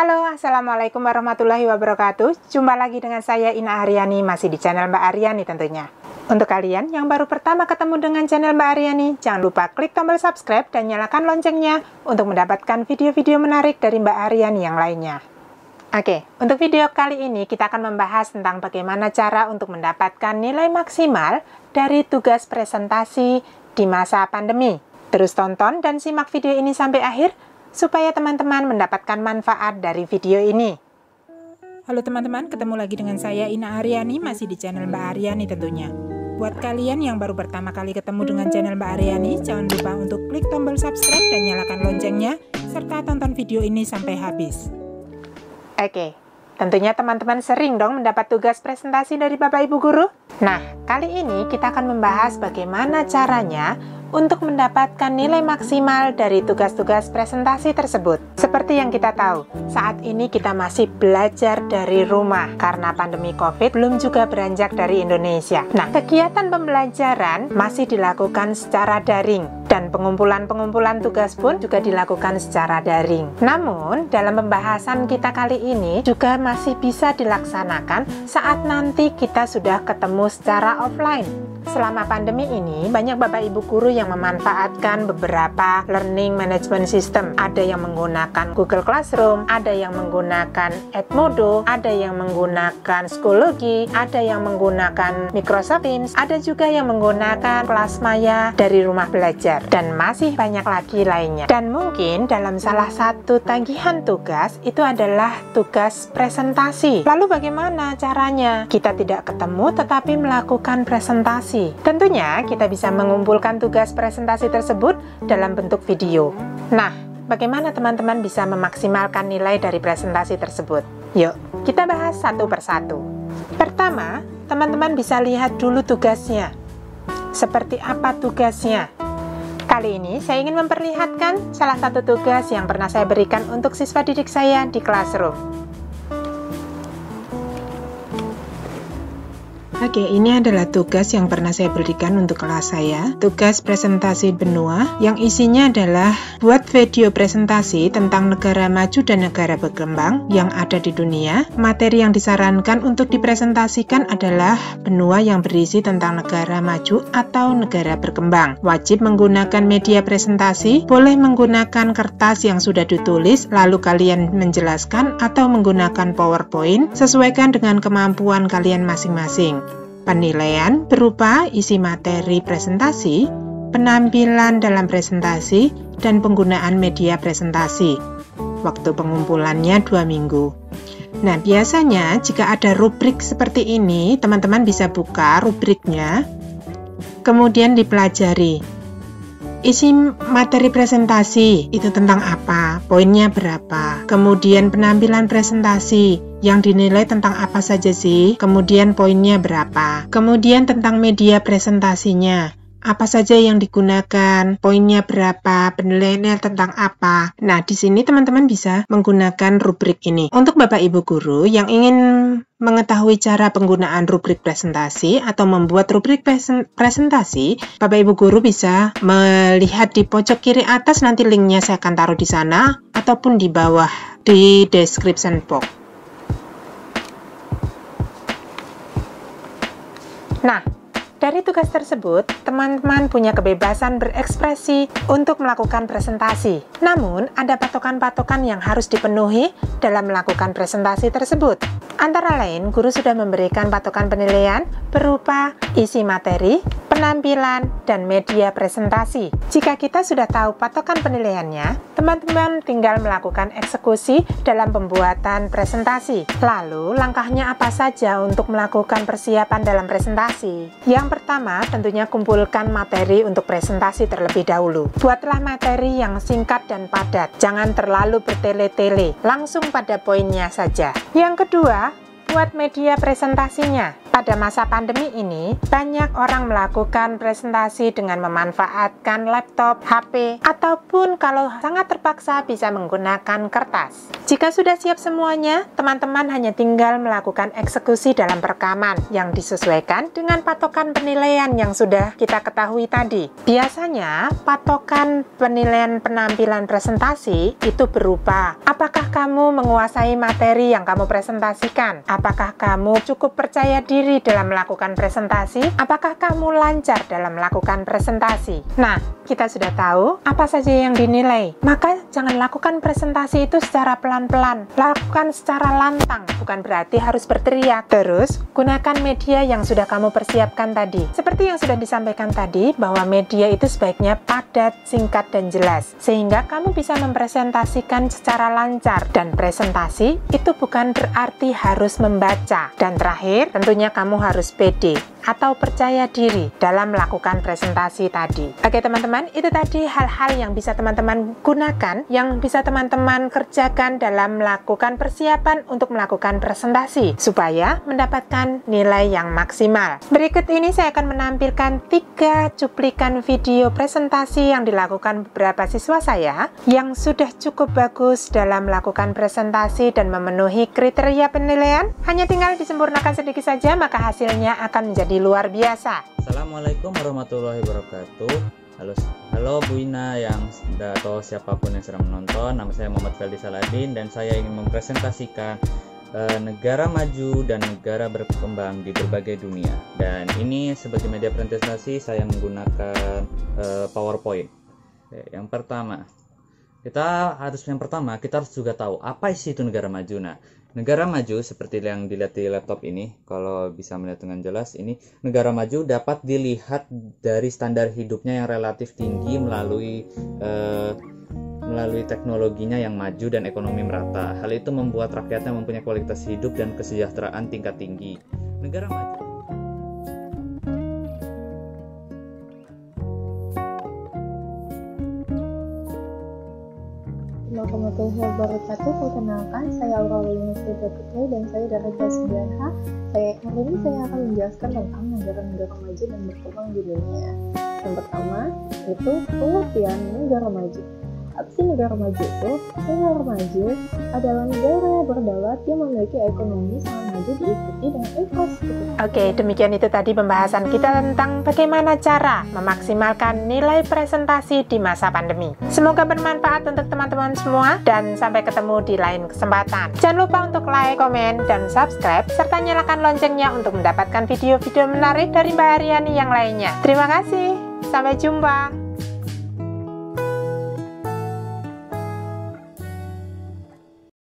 Halo, Assalamualaikum warahmatullahi wabarakatuh. Jumpa lagi dengan saya Ina Aryani, masih di channel Mbak Aryani tentunya. Untuk kalian yang baru pertama ketemu dengan channel Mbak Aryani, jangan lupa klik tombol subscribe dan nyalakan loncengnya untuk mendapatkan video-video menarik dari Mbak Aryani yang lainnya. Oke, untuk video kali ini kita akan membahas tentang bagaimana cara untuk mendapatkan nilai maksimal dari tugas presentasi di masa pandemi. Terus tonton dan simak video ini sampai akhir, supaya teman-teman mendapatkan manfaat dari video ini. Halo teman-teman, ketemu lagi dengan saya Ina Aryani, masih di channel Mbak Aryani tentunya. Buat kalian yang baru pertama kali ketemu dengan channel Mbak Aryani, jangan lupa untuk klik tombol subscribe dan nyalakan loncengnya, serta tonton video ini sampai habis. Oke, tentunya teman-teman sering dong mendapat tugas presentasi dari Bapak Ibu Guru. Nah, kali ini kita akan membahas bagaimana caranya untuk mendapatkan nilai maksimal dari tugas-tugas presentasi tersebut. Seperti yang kita tahu, saat ini kita masih belajar dari rumah karena pandemi COVID belum juga beranjak dari Indonesia. Nah, kegiatan pembelajaran masih dilakukan secara daring dan pengumpulan tugas pun juga dilakukan secara daring. Namun, dalam pembahasan kita kali ini juga masih bisa dilaksanakan saat nanti kita sudah ketemu secara offline. Selama pandemi ini, banyak Bapak Ibu Guru yang memanfaatkan beberapa learning management system. Ada yang menggunakan Google Classroom, ada yang menggunakan Edmodo, ada yang menggunakan Schoology, ada yang menggunakan Microsoft Teams, ada juga yang menggunakan kelas maya dari rumah belajar, dan masih banyak lagi lainnya. Dan mungkin dalam salah satu tagihan tugas itu adalah tugas presentasi. Lalu bagaimana caranya? Kita tidak ketemu tetapi melakukan presentasi. Tentunya kita bisa mengumpulkan tugas presentasi tersebut dalam bentuk video. Nah, bagaimana teman-teman bisa memaksimalkan nilai dari presentasi tersebut? Yuk, kita bahas satu persatu. Pertama, teman-teman bisa lihat dulu tugasnya. Seperti apa tugasnya? Kali ini saya ingin memperlihatkan salah satu tugas yang pernah saya berikan untuk siswa didik saya di Classroom. Oke, ini adalah tugas yang pernah saya berikan untuk kelas saya. Tugas presentasi benua yang isinya adalah buat video presentasi tentang negara maju dan negara berkembang yang ada di dunia. Materi yang disarankan untuk dipresentasikan adalah benua yang berisi tentang negara maju atau negara berkembang. Wajib menggunakan media presentasi, boleh menggunakan kertas yang sudah ditulis, lalu kalian menjelaskan atau menggunakan PowerPoint, sesuaikan dengan kemampuan kalian masing-masing. Penilaian berupa isi materi presentasi, penampilan dalam presentasi, dan penggunaan media presentasi. Waktu pengumpulannya 2 minggu. Nah, biasanya jika ada rubrik seperti ini, teman-teman bisa buka rubriknya, kemudian dipelajari. Isi materi presentasi itu tentang apa, poinnya berapa, kemudian penampilan presentasi yang dinilai tentang apa saja sih, kemudian poinnya berapa, kemudian tentang media presentasinya, apa saja yang digunakan, poinnya berapa, penilaiannya tentang apa. Nah, di sini teman-teman bisa menggunakan rubrik ini. Untuk Bapak Ibu Guru yang ingin mengetahui cara penggunaan rubrik presentasi atau membuat rubrik presentasi, Bapak Ibu Guru bisa melihat di pojok kiri atas, nanti linknya saya akan taruh di sana, ataupun di bawah di description box. Nah, dari tugas tersebut, teman-teman punya kebebasan berekspresi untuk melakukan presentasi. Namun, ada patokan-patokan yang harus dipenuhi dalam melakukan presentasi tersebut. Antara lain, guru sudah memberikan patokan penilaian berupa isi materi, penampilan, dan media presentasi. Jika kita sudah tahu patokan penilaiannya, teman-teman tinggal melakukan eksekusi dalam pembuatan presentasi. Lalu, langkahnya apa saja untuk melakukan persiapan dalam presentasi? Yang pertama, tentunya kumpulkan materi untuk presentasi terlebih dahulu. Buatlah materi yang singkat dan padat, jangan terlalu bertele-tele, langsung pada poinnya saja. Yang kedua, buat media presentasinya. Pada masa pandemi ini, banyak orang melakukan presentasi dengan memanfaatkan laptop, HP, ataupun kalau sangat terpaksa bisa menggunakan kertas. Jika sudah siap semuanya, teman-teman hanya tinggal melakukan eksekusi dalam perekaman yang disesuaikan dengan patokan penilaian yang sudah kita ketahui tadi. Biasanya, patokan penilaian penampilan presentasi itu berupa, apakah kamu menguasai materi yang kamu presentasikan? Apakah kamu cukup percaya diri dalam melakukan presentasi? Apakah kamu lancar dalam melakukan presentasi? Nah, kita sudah tahu apa saja yang dinilai. Maka jangan lakukan presentasi itu secara pelan-pelan. Lakukan secara lantang, bukan berarti harus berteriak. Terus, gunakan media yang sudah kamu persiapkan tadi. Seperti yang sudah disampaikan tadi, bahwa media itu sebaiknya padat, singkat, dan jelas. Sehingga kamu bisa mempresentasikan secara lancar. Dan presentasi itu bukan berarti harus membaca. Dan terakhir, tentunya kamu harus pede atau percaya diri dalam melakukan presentasi tadi. Oke teman-teman, itu tadi hal-hal yang bisa teman-teman gunakan, yang bisa teman-teman kerjakan dalam melakukan persiapan untuk melakukan presentasi, supaya mendapatkan nilai yang maksimal. Berikut ini saya akan menampilkan 3 cuplikan video presentasi yang dilakukan beberapa siswa saya, yang sudah cukup bagus dalam melakukan presentasi dan memenuhi kriteria penilaian. Hanya tinggal disempurnakan sedikit saja, maka hasilnya akan menjadi luar biasa. Assalamualaikum warahmatullahi wabarakatuh. Halo Bu Ina atau siapapun yang sedang menonton. Nama saya Muhammad Feldi Saladin dan saya ingin mempresentasikan negara maju dan negara berkembang di berbagai dunia. Dan ini sebagai media presentasi saya menggunakan PowerPoint. Yang pertama kita harus juga tahu apa isi itu negara maju. Nah, negara maju seperti yang dilihat di laptop ini, kalau bisa melihat dengan jelas, ini negara maju dapat dilihat dari standar hidupnya yang relatif tinggi melalui teknologinya yang maju dan ekonomi merata. Hal itu membuat rakyatnya mempunyai kualitas hidup dan kesejahteraan tingkat tinggi. Negara maju. Warahmatullahi wabarakatuh. Perkenalkan, saya Aureliani Putri dan saya dari kelas 9H. Hari ini saya akan menjelaskan tentang negara-negara maju dan berkembang di dunia. Yang pertama, itu pengertian negara maju. Apa sih negara maju itu? Negara maju adalah negara berdaulat yang memiliki ekonomi sangat maju diikuti dengan infrastruktur. Oke, demikian itu tadi pembahasan kita tentang bagaimana cara memaksimalkan nilai presentasi di masa pandemi. Semoga bermanfaat untuk teman-teman semua dan sampai ketemu di lain kesempatan. Jangan lupa untuk like, komen, dan subscribe serta nyalakan loncengnya untuk mendapatkan video-video menarik dari Mbak Aryani yang lainnya. Terima kasih, sampai jumpa.